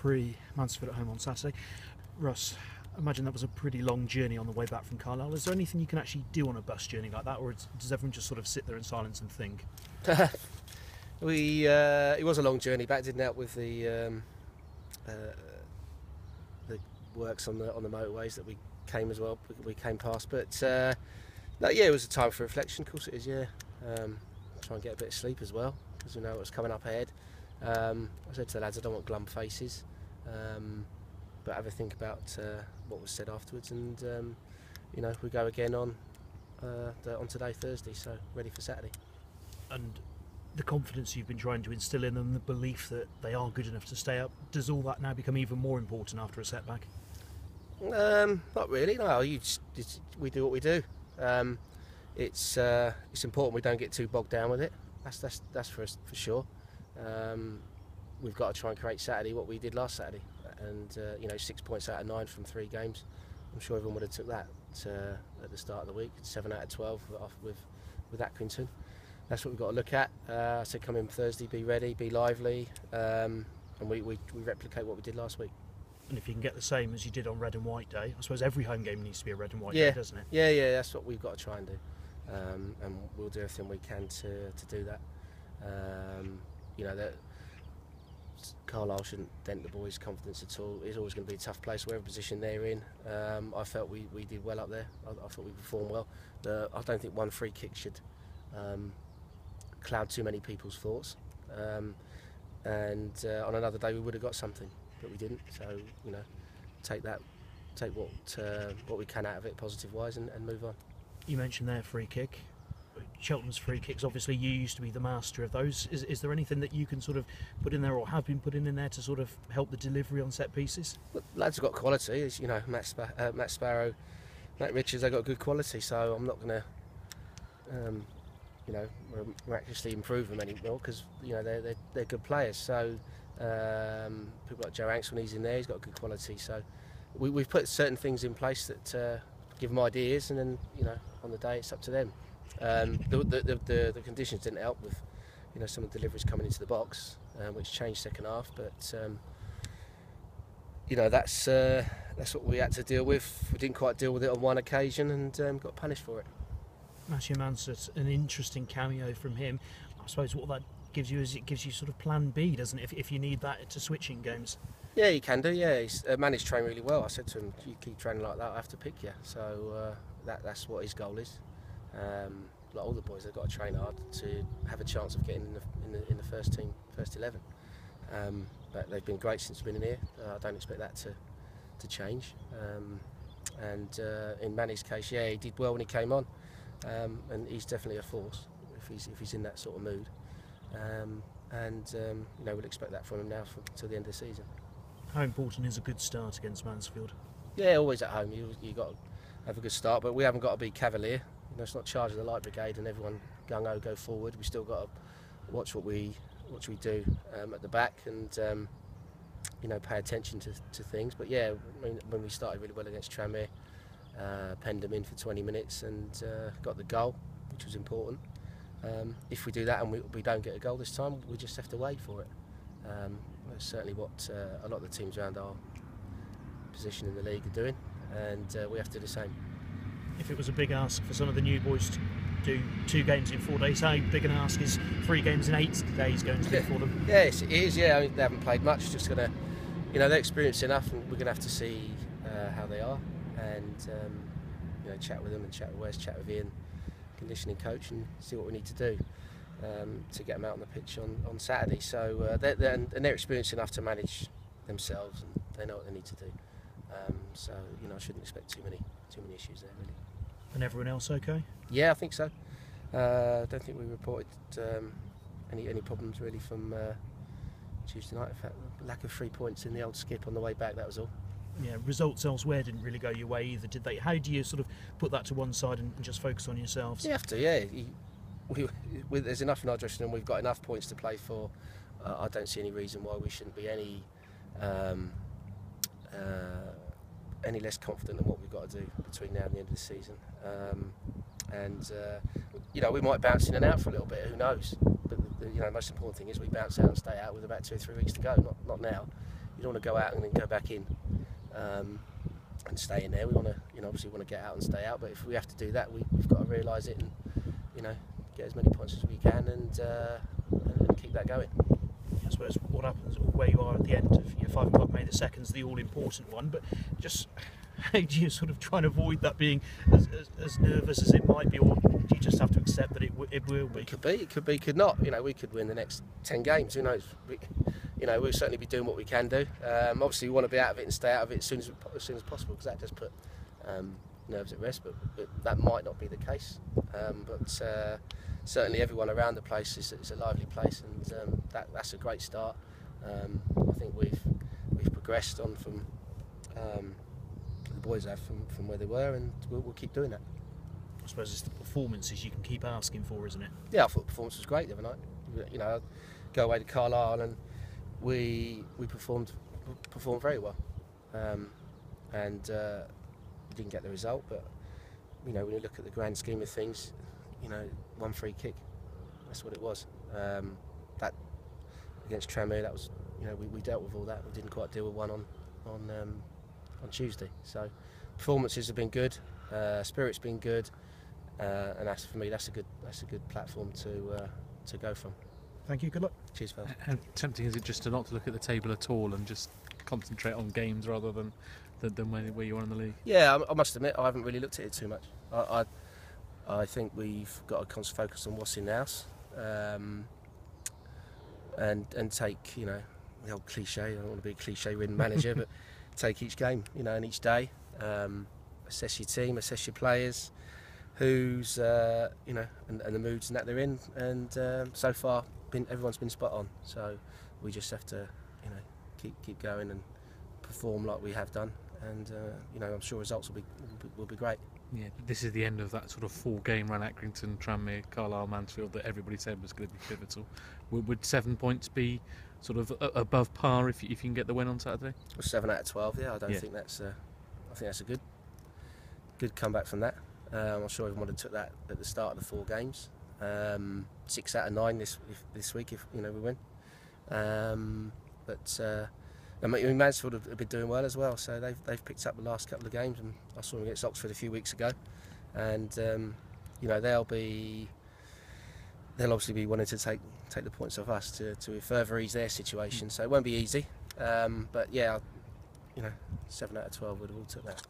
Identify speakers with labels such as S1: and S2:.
S1: pre-Mansfield at home on Saturday. Russ, I imagine that was a pretty long journey on the way back from Carlisle. Is there anything you can actually do on a bus journey like that, or does everyone just sort of sit there in silence and think?
S2: It was a long journey back. Didn't help with the works on the motorways that we came as well. We came past, but no, yeah, it was a time for reflection. Of course, it is. Yeah, try and get a bit of sleep as well because we know what's coming up ahead. I said to the lads, I don't want glum faces, but have a think about what was said afterwards, and we go again on today, Thursday. So ready for Saturday.
S1: And the confidence you've been trying to instill in them, the belief that they are good enough to stay up, does all that now become even more important after a setback?
S2: Not really. No, we do what we do. It's important we don't get too bogged down with it. That's for us for sure. We've got to try and create Saturday what we did last Saturday, and 6 points out of 9 from 3 games. I'm sure everyone would have took that at the start of the week. 7 out of 12 off with Accrington. That's what we've got to look at. I said come in Thursday, be ready, be lively, and we replicate what we did last week.
S1: And if you can get the same as you did on Red and White Day, I suppose every home game needs to be a Red and White Day, doesn't it?
S2: Yeah, that's what we've got to try and do, and we'll do everything we can to do that. That Carlisle shouldn't dent the boys' confidence at all. It's always going to be a tough place, whatever position they're in. I felt we did well up there. I thought we performed well. I don't think one free kick should cloud too many people's thoughts. On another day we would have got something, but we didn't. So take what we can out of it, positive wise, and move on.
S1: You mentioned their free kick. Cheltenham's free kicks, obviously you used to be the master of those. Is there anything that you can sort of put in there or have been putting in there to sort of help the delivery on set pieces? Well,
S2: lads have got quality, as Matt Sparrow, Matt Richards, they've got good quality, so I'm not going to miraculously improve them anymore because they're good players. So people like Joe Anks, when he's in there, he's got good quality. So we've put certain things in place that give them ideas, and then on the day it's up to them. The conditions didn't help with some of the deliveries coming into the box, which changed second half. But that's what we had to deal with. We didn't quite deal with it on one occasion, and got punished for it.
S1: Matthew Mansett, an interesting cameo from him. I suppose what that gives you is it gives you sort of plan B, doesn't it, if you need that to switch in games?
S2: Yeah, you can do, yeah. He's managed to train really well. I said to him, you keep training like that, I have to pick you. So that's what his goal is. Like all the boys, they've got to train hard to have a chance of getting in the first team, first 11. But they've been great since been in here. I don't expect that to change. In Manny's case, yeah, he did well when he came on. And he's definitely a force if he's in that sort of mood, we'll expect that from him now till the end of the season.
S1: How important is a good start against Mansfield?
S2: Yeah, always at home you got to have a good start, but we haven't got to be cavalier. It's not charge of the light brigade and everyone gung ho go forward. We still got to watch what we do at the back and pay attention to things. But yeah, when we started really well against Tranmere. Penned them in for 20 minutes and got the goal, which was important. If we do that and we don't get a goal this time, we just have to wait for it. That's certainly what a lot of the teams around our position in the league are doing, and we have to do the same.
S1: If it was a big ask for some of the new boys to do 2 games in 4 days, how big an ask is 3 games in 8 days going to be for them?
S2: Yes, it is. Yeah, they haven't played much. Just gonna, they're experienced enough, and we're gonna have to see how they are. And chat with them and chat with Wes, chat with Ian, conditioning coach, and see what we need to do to get them out on the pitch on Saturday. So they're experienced enough to manage themselves, and they know what they need to do. I shouldn't expect too many issues there really.
S1: And everyone else okay?
S2: Yeah, I think so. I don't think we reported any problems really from Tuesday night. In fact, lack of 3 points in the old skip on the way back, that was all.
S1: Yeah, results elsewhere didn't really go your way either, did they? How do you sort of put that to one side and just focus on yourselves?
S2: You have to, yeah. There's enough in our dressing room. We've got enough points to play for. I don't see any reason why we shouldn't be any less confident in what we've got to do between now and the end of the season. We might bounce in and out for a little bit. Who knows? But the most important thing is we bounce out and stay out with about 2 or 3 weeks to go. Not now. You don't want to go out and then go back in and stay in there. We want to, obviously want to get out and stay out. But if we have to do that, we've got to realise it and, get as many points as we can and keep that going.
S1: I suppose what happens, or where you are at the end of your 5 o'clock May the 2nd's the all-important one, but just how do you sort of try and avoid that being as nervous as it might be, or do you just have to accept that it will be?
S2: It could be, could not. We could win the next 10 games. Who knows? We'll certainly be doing what we can do. Obviously, we want to be out of it and stay out of it as soon as possible, because that does put nerves at rest. But that might not be the case. But certainly, everyone around the place is a lively place, and that's a great start. I think we've progressed on from the boys have from where they were, and we'll keep doing that.
S1: I suppose it's the performances you can keep asking for, isn't it?
S2: Yeah, I thought the performance was great the other night. I go away to Carlisle and we performed very well, and we didn't get the result. But when you look at the grand scheme of things, one free kick, that's what it was. That against Tranmere, that was we dealt with all that. We didn't quite deal with one on Tuesday. So performances have been good, spirit's been good, and for me that's a good platform to go from.
S1: Thank you, good luck.
S2: Cheers, Phil.
S3: How tempting is it just to not to look at the table at all and just concentrate on games rather than where you are in the league?
S2: Yeah, I must admit I haven't really looked at it too much. I think we've got to constantly focus on what's in the house, and take the old cliche. I don't want to be a cliche-ridden manager, but take each game, and each day. Assess your team, assess your players, who's and the moods and that they're in, and so far everyone's been spot on. So we just have to keep going and perform like we have done, and I'm sure results will be great.
S3: Yeah, this is the end of that sort of 4-game run: Accrington, Tranmere, Carlisle, Mansfield, that everybody said was going to be pivotal. Would 7 points be sort of above par if you can get the win on Saturday?
S2: Well, 7 out of 12. Yeah, I think that's a good comeback from that. I'm sure everyone would have took that at the start of the 4 games. 6 out of 9 this week if we win. Mansfield have been doing well as well, so they've picked up the last couple of games, and I saw them against Oxford a few weeks ago, and they'll obviously be wanting to take the points off us to further ease their situation. So it won't be easy, but yeah, 7 out of 12 would have all took that.